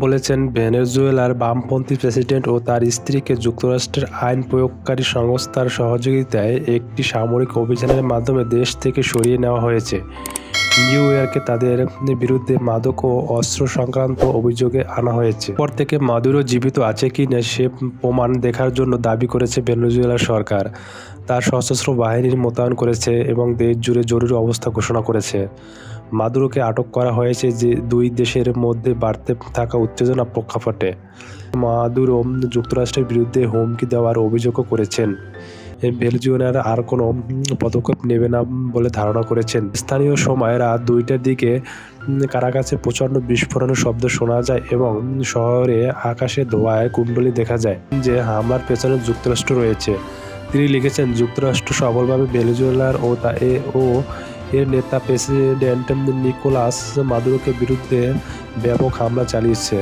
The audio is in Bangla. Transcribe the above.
বলেছেন ভেনেজুয়েলার বামপন্থী প্রেসিডেন্ট ও তার স্ত্রীকে যুক্তরাষ্ট্রের আইন প্রয়োগকারী সংস্থার সহযোগিতায় একটি সামরিক অভিযানের মাধ্যমে দেশ থেকে সরিয়ে নেওয়া হয়েছে। নিউ ইয়র্কে তাদের বিরুদ্ধে মাদক ও অস্ত্র সংক্রান্ত অভিযোগে আনা হয়েছে। পর থেকে মাদুরো জীবিত আছে কি না সে প্রমাণ দেখার জন্য দাবি করেছে ভেনেজুয়েলার সরকার। তার সশস্ত্র বাহিনীর মোতায়েন করেছে এবং দেশ জুড়ে জরুরি অবস্থা ঘোষণা করেছে। মাদুরোকে আটক করা হয়েছে যে দুই দেশের মধ্যে বাড়তে থাকা উত্তেজনা প্রেক্ষাপটে। মাদুরো যুক্তরাষ্ট্রের বিরুদ্ধে হুমকি দেওয়ার অভিযোগও করেছেন। ভেনেজুয়েলার আর কোনো পদক্ষেপ নেবে না বলে ধারণা করেছেন। স্থানীয় সময় রাত 2টার দিকে কারাকাসে প্রচণ্ড বিস্ফোরণের শব্দ শোনা যায় এবং শহরে আকাশে ধোঁয়ায় কুণ্ডলী দেখা যায় যে হামলার পেছনে যুক্তরাষ্ট্র রয়েছে। তিনি লিখেছেন, যুক্তরাষ্ট্র সফলভাবে ভেনেজুয়েলার ও এর নেতা প্রেসিডেন্ট নিকোলাস মাদুরোকে বিরুদ্ধে ব্যাপক হামলা চালিয়েছে।